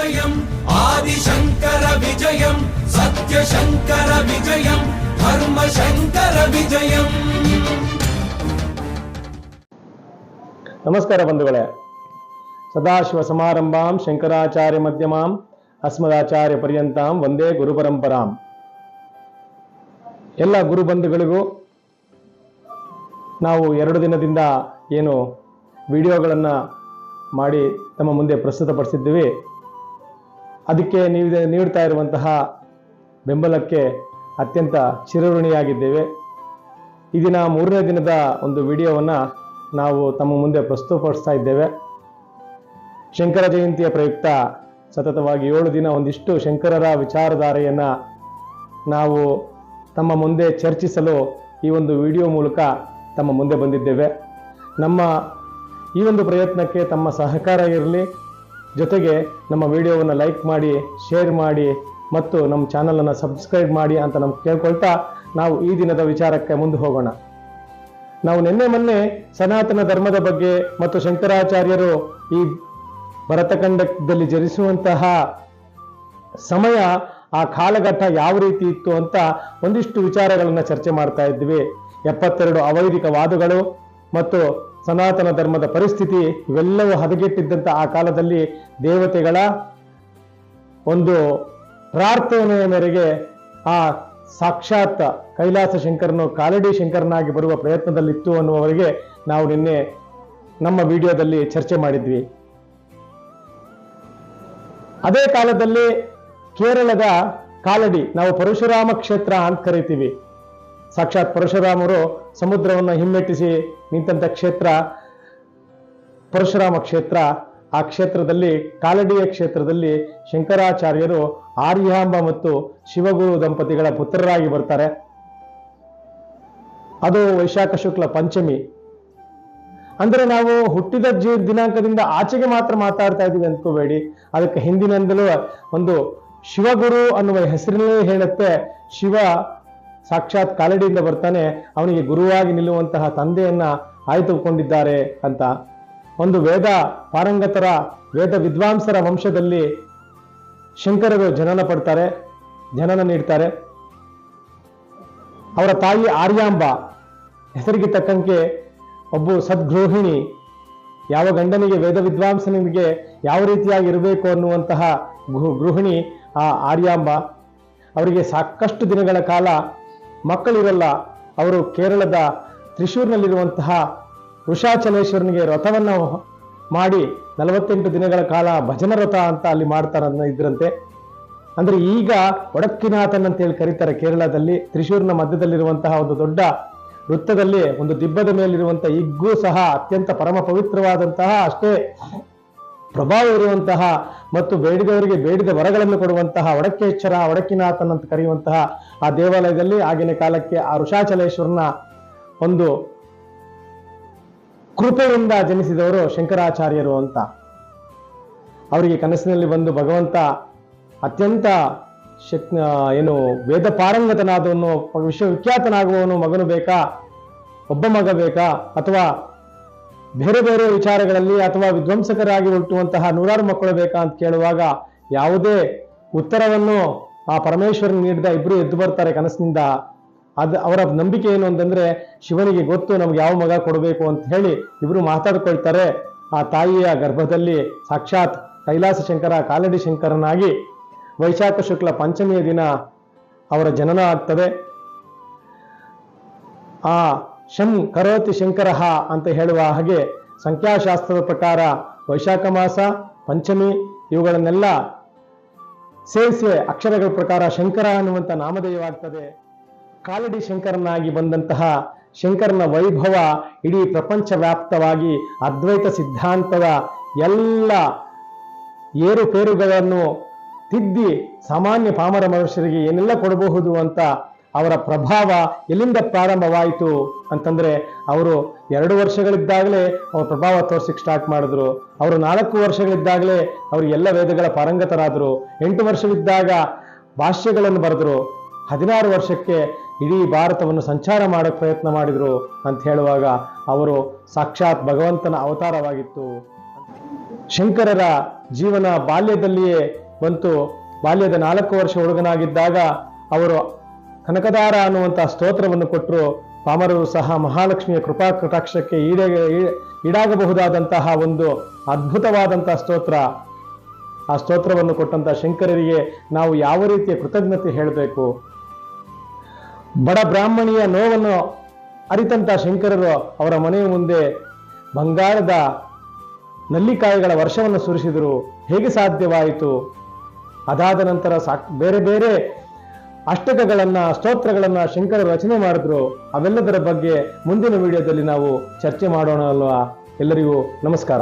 विजयम् आदिशङ्कर विजयम् सत्यशङ्कर विजयम् धर्मशङ्कर विजयम्। ನಮಸ್ಕಾರ ಬಂಧುಗಳೇ, ಸದಾಶಿವ ಸಮಾರಂಭಾಂ ಶಂಕರಾಚಾರ್ಯ ಮಧ್ಯಮಾಂ ಅಸ್ಮದಾಚಾರ್ಯ ಪರ್ಯಂತಾಂ ವಂದೇ ಗುರು ಪರಂಪರಾಂ. ಎಲ್ಲ ಗುರು ಬಂಧುಗಳಿಗೂ ನಾವು 2 ದಿನದಿಂದ ಏನು ವಿಡಿಯೋಗಳನ್ನು ಮಾಡಿ ತಮ್ಮ ಮುಂದೆ ಪ್ರಸ್ತುತಪಡಿಸಿದ್ದೀವಿ, ಅದಕ್ಕೆ ನೀವು ನೀಡ್ತಾ ಇರುವಂತಹ ಬೆಂಬಲಕ್ಕೆ ಅತ್ಯಂತ ಚಿರಋಣಿಯಾಗಿದ್ದೇವೆ. ಈ ದಿನ 3ನೇ ದಿನದ ಒಂದು ವಿಡಿಯೋವನ್ನು ನಾವು ತಮ್ಮ ಮುಂದೆ ಪ್ರಸ್ತುತಪಡಿಸ್ತಾ ಇದ್ದೇವೆ. ಶಂಕರ ಜಯಂತಿಯ ಪ್ರಯುಕ್ತ ಸತತವಾಗಿ 7 ದಿನ ಒಂದಿಷ್ಟು ಶಂಕರರ ವಿಚಾರಧಾರೆಯನ್ನು ನಾವು ತಮ್ಮ ಮುಂದೆ ಚರ್ಚಿಸಲು ಈ ಒಂದು ವಿಡಿಯೋ ಮೂಲಕ ತಮ್ಮ ಮುಂದೆ ಬಂದಿದ್ದೇವೆ. ನಮ್ಮ ಈ ಒಂದು ಪ್ರಯತ್ನಕ್ಕೆ ತಮ್ಮ ಸಹಕಾರ ಇರಲಿ, ಜೊತೆಗೆ ನಮ್ಮ ವಿಡಿಯೋವನ್ನು ಲೈಕ್ ಮಾಡಿ, ಶೇರ್ ಮಾಡಿ ಮತ್ತು ನಮ್ಮ ಚಾನಲನ್ನು ಸಬ್ಸ್ಕ್ರೈಬ್ ಮಾಡಿ ಅಂತ ನಮ್ಗೆ ಕೇಳ್ಕೊಳ್ತಾ ನಾವು ಈ ದಿನದ ವಿಚಾರಕ್ಕೆ ಮುಂದೆ ಹೋಗೋಣ. ನಾವು ಮೊನ್ನೆ ಸನಾತನ ಧರ್ಮದ ಬಗ್ಗೆ ಮತ್ತು ಶಂಕರಾಚಾರ್ಯರು ಈ ಭರತಖಂಡದಲ್ಲಿ ಜನಿಸುವಂತಹ ಸಮಯ, ಆ ಕಾಲಘಟ್ಟ ಯಾವ ರೀತಿ ಇತ್ತು ಅಂತ ಒಂದಿಷ್ಟು ವಿಚಾರಗಳನ್ನು ಚರ್ಚೆ ಮಾಡ್ತಾ ಇದ್ವಿ. 72 ಅವೈದಿಕ ವಾದಗಳು ಮತ್ತು ಸನಾತನ ಧರ್ಮದ ಪರಿಸ್ಥಿತಿ ಇವೆಲ್ಲವೂ ಹದಗೆಟ್ಟಿದ್ದಂಥ ಆ ಕಾಲದಲ್ಲಿ ದೇವತೆಗಳ ಒಂದು ಪ್ರಾರ್ಥನೆಯ ಮೇರೆಗೆ ಆ ಸಾಕ್ಷಾತ್ ಕೈಲಾಸ ಶಂಕರನು ಕಾಲಡಿ ಶಂಕರನಾಗಿ ಬರುವ ಪ್ರಯತ್ನದಲ್ಲಿತ್ತು ಅನ್ನುವವರೆಗೆ ನಾವು ನಿನ್ನೆ ನಮ್ಮ ವಿಡಿಯೋದಲ್ಲಿ ಚರ್ಚೆ ಮಾಡಿದ್ವಿ. ಅದೇ ಕಾಲದಲ್ಲಿ ಕೇರಳದ ಕಾಲಡಿ, ನಾವು ಪರಶುರಾಮ ಕ್ಷೇತ್ರ ಅಂತ ಕರಿತೀವಿ. ಸಾಕ್ಷಾತ್ ಪರಶುರಾಮರು ಸಮುದ್ರವನ್ನು ಹಿಮ್ಮೆಟ್ಟಿಸಿ ನಿಂತ ಕ್ಷೇತ್ರ ಪರಶುರಾಮ ಕ್ಷೇತ್ರ. ಆ ಕ್ಷೇತ್ರದಲ್ಲಿ, ಕಾಲಡಿಯ ಕ್ಷೇತ್ರದಲ್ಲಿ ಶಂಕರಾಚಾರ್ಯರು ಆರ್ಯಾಂಬ ಮತ್ತು ಶಿವಗುರು ದಂಪತಿಗಳ ಪುತ್ರರಾಗಿ ಬರ್ತಾರೆ. ಅದು ವೈಶಾಖ ಶುಕ್ಲ ಪಂಚಮಿ. ಅಂದ್ರೆ ನಾವು ಹುಟ್ಟಿದ ದಿನಾಂಕದಿಂದ ಆಚೆಗೆ ಮಾತ್ರ ಮಾತಾಡ್ತಾ ಇದೀವಿ ಅಂದ್ಕೋಬೇಡಿ. ಅದಕ್ಕೆ ಹಿಂದಿನಿಂದಲೂ ಒಂದು ಶಿವಗುರು ಅನ್ನುವ ಹೆಸರಿನಲ್ಲೇ ಹೇಳುತ್ತೆ, ಶಿವ ಸಾಕ್ಷಾತ್ ಕಾಲಡಿಯಿಂದ ಬರ್ತಾನೆ, ಅವನಿಗೆ ಗುರುವಾಗಿ ನಿಲ್ಲುವಂತಹ ತಂದೆಯನ್ನ ಆಯ್ದುಕೊಂಡಿದ್ದಾರೆ ಅಂತ. ಒಂದು ವೇದ ಪಾರಂಗತರ, ವೇದ ವಿದ್ವಾಂಸರ ವಂಶದಲ್ಲಿ ಶಂಕರರು ಜನನ ನೀಡ್ತಾರೆ. ಅವರ ತಾಯಿ ಆರ್ಯಾಂಬ, ಹೆಸರಿಗೆ ತಕ್ಕಂತೆ ಒಬ್ಬ ಸದ್ಗೃಹಿಣಿ. ಯಾವ ಗಂಡನಿಗೆ, ವೇದ ವಿದ್ವಾಂಸನಿಗೆ ಯಾವ ರೀತಿಯಾಗಿ ಇರಬೇಕು ಅನ್ನುವಂತಹ ಗೃಹಿಣಿ ಆ ಆರ್ಯಾಂಬ. ಅವರಿಗೆ ಸಾಕಷ್ಟು ದಿನಗಳ ಕಾಲ ಮಕ್ಕಳಿರಲ್ಲ. ಅವರು ಕೇರಳದ ತ್ರಿಶೂರ್ನಲ್ಲಿರುವಂತಹ ವೃಷಾಚಲೇಶ್ವರನಿಗೆ ವ್ರತವನ್ನು ಮಾಡಿ 48 ದಿನಗಳ ಕಾಲ ಭಜನ ವ್ರತ ಅಂತ ಅಲ್ಲಿ ಇದ್ರಂತೆ. ಅಂದ್ರೆ ಈಗ ಒಡಕ್ಕಿನಾಥನ್ ಅಂತ ಹೇಳಿ ಕರೀತಾರೆ ಕೇರಳದಲ್ಲಿ. ತ್ರಿಶೂರ್ನ ಮಧ್ಯದಲ್ಲಿರುವಂತಹ ಒಂದು ದೊಡ್ಡ ವೃತ್ತದಲ್ಲಿ ಒಂದು ದಿಬ್ಬದ ಮೇಲಿರುವಂತಹ ಇಗ್ಗೂ ಸಹ ಅತ್ಯಂತ ಪರಮ ಪವಿತ್ರವಾದಂತಹ, ಅಷ್ಟೇ ಪ್ರಭಾವ ಇರುವಂತಹ ಮತ್ತು ಬೇಡಿದವರಿಗೆ ಬೇಡಿದ ವರಗಳನ್ನು ಕೊಡುವಂತಹ ಒಡಕ್ಕಿನಾಥನ್ ಅಂತ ಕರೆಯುವಂತಹ ಆ ದೇವಾಲಯದಲ್ಲಿ ಆಗಿನ ಕಾಲಕ್ಕೆ ಆ ವೃಷಾಚಲೇಶ್ವರನ ಒಂದು ಕೃಪೆಯಿಂದ ಜನಿಸಿದವರು ಶಂಕರಾಚಾರ್ಯರು ಅಂತ. ಅವರಿಗೆ ಕನಸಿನಲ್ಲಿ ಬಂದು ಭಗವಂತ ಅತ್ಯಂತ ವೇದ ಪಾರಂಗತನಾದವನು, ವಿಶ್ವವಿಖ್ಯಾತನಾಗುವವನು ಮಗನು ಬೇಕಾ, ಒಬ್ಬ ಮಗ ಬೇಕಾ, ಅಥವಾ ಬೇರೆ ಬೇರೆ ವಿಚಾರಗಳಲ್ಲಿ ಅಥವಾ ವಿಧ್ವಂಸಕರಾಗಿ ಹುಟ್ಟುವಂತಹ 100 ಮಕ್ಕಳು ಬೇಕಾ ಅಂತ ಕೇಳುವಾಗ ಯಾವುದೇ ಉತ್ತರವನ್ನು ಆ ಪರಮೇಶ್ವರನ್ ನೀಡಿದ ಇಬ್ರು ಎದ್ದು ಬರ್ತಾರೆ ಕನಸಿನಿಂದ. ಅವರ ನಂಬಿಕೆ ಏನು ಅಂತಂದ್ರೆ, ಶಿವನಿಗೆ ಗೊತ್ತು ನಮ್ಗೆ ಯಾವ ಮಗ ಕೊಡಬೇಕು ಅಂತ ಹೇಳಿ ಇಬ್ರು ಮಾತಾಡ್ಕೊಳ್ತಾರೆ. ಆ ತಾಯಿಯ ಗರ್ಭದಲ್ಲಿ ಸಾಕ್ಷಾತ್ ಕೈಲಾಸ ಶಂಕರ ಕಾಲಡಿ ಶಂಕರನಾಗಿ ವೈಶಾಖ ಶುಕ್ಲ ಪಂಚಮಿಯ ದಿನ ಅವರ ಜನನ ಆಗ್ತದೆ. ಆ ಶಂ ಕರೋತಿ ಶಂಕರ ಅಂತ ಹೇಳುವ ಹಾಗೆ ಸಂಖ್ಯಾಶಾಸ್ತ್ರದ ಪ್ರಕಾರ ವೈಶಾಖ ಮಾಸ, ಪಂಚಮಿ ಇವುಗಳನ್ನೆಲ್ಲ ಸೇರಿಸಿ ಅಕ್ಷರಗಳ ಪ್ರಕಾರ ಶಂಕರ ಅನ್ನುವಂಥ ನಾಮಧೇಯವಾಗ್ತದೆ. ಕಾಲಡಿ ಶಂಕರನಾಗಿ ಬಂದಂತಹ ಶಂಕರನ ವೈಭವ ಇಡೀ ಪ್ರಪಂಚ ವ್ಯಾಪ್ತವಾಗಿ ಅದ್ವೈತ ಸಿದ್ಧಾಂತದ ಎಲ್ಲ ಏರುಪೇರುಗಳನ್ನು ತಿದ್ದಿ ಸಾಮಾನ್ಯ ಪಾಮರ ಮನುಷ್ಯರಿಗೆ ಏನೆಲ್ಲ ಕೊಡಬಹುದು ಅಂತ ಅವರ ಪ್ರಭಾವ ಎಲ್ಲಿಂದ ಪ್ರಾರಂಭವಾಯಿತು ಅಂತಂದ್ರೆ, ಅವರು 2 ವರ್ಷಗಳಿದ್ದಾಗಲೇ ಅವ್ರ ಪ್ರಭಾವ ತೋರಿಸಕ್ಕೆ ಸ್ಟಾರ್ಟ್ ಮಾಡಿದ್ರು. ಅವರು 4 ವರ್ಷಗಳಿದ್ದಾಗಲೇ ಅವರು ಎಲ್ಲ ವೇದಗಳ ಪಾರಂಗತರಾದರು. 8 ವರ್ಷವಿದ್ದಾಗ ಭಾಷ್ಯಗಳನ್ನು ಬರೆದ್ರು. 16 ವರ್ಷಕ್ಕೆ ಇಡೀ ಭಾರತವನ್ನು ಸಂಚಾರ ಮಾಡಕ್ಕೆ ಪ್ರಯತ್ನ ಮಾಡಿದ್ರು ಅಂತ ಹೇಳುವಾಗ ಅವರು ಸಾಕ್ಷಾತ್ ಭಗವಂತನ ಅವತಾರವಾಗಿತ್ತು. ಶಂಕರರ ಜೀವನ ಬಾಲ್ಯದಲ್ಲಿಯೇ ಬಂತು. ಬಾಲ್ಯದ 4 ವರ್ಷ ಹುಡುಗನಾಗಿದ್ದಾಗ ಅವರು ಕನಕದಾರ ಅನ್ನುವಂತಹ ಸ್ತೋತ್ರವನ್ನು ಕೊಟ್ಟರು. ಪಾಮರರು ಸಹ ಮಹಾಲಕ್ಷ್ಮಿಯ ಕೃಪಾ ಕಟಾಕ್ಷಕ್ಕೆ ಈಡಾಗಬಹುದಾದಂತಹ ಒಂದು ಅದ್ಭುತವಾದಂತಹ ಸ್ತೋತ್ರ. ಆ ಸ್ತೋತ್ರವನ್ನು ಕೊಟ್ಟಂತಹ ಶಂಕರರಿಗೆ ನಾವು ಯಾವ ರೀತಿಯ ಕೃತಜ್ಞತೆ ಹೇಳಬೇಕು? ಬಡ ಬ್ರಾಹ್ಮಣಿಯ ನೋವನ್ನು ಅರಿತಂತಹ ಶಂಕರರು ಅವರ ಮನೆಯ ಮುಂದೆ ಬಂಗಾರದ ನಲ್ಲಿಕಾಯಿಗಳ ವರ್ಷವನ್ನು ಸುರಿಸಿದರು. ಹೇಗೆ ಸಾಧ್ಯವಾಯಿತು? ಅದಾದ ನಂತರ ಬೇರೆ ಬೇರೆ ಅಷ್ಟಕಗಳನ್ನ, ಸ್ತೋತ್ರಗಳನ್ನ ಶಂಕರ ರಚನೆ ಮಾಡಿದ್ರು. ಅವೆಲ್ಲದರ ಬಗ್ಗೆ ಮುಂದಿನ ವಿಡಿಯೋದಲ್ಲಿ ನಾವು ಚರ್ಚೆ ಮಾಡೋಣ ಅಲ್ವಾ? ಎಲ್ಲರಿಗೂ ನಮಸ್ಕಾರ.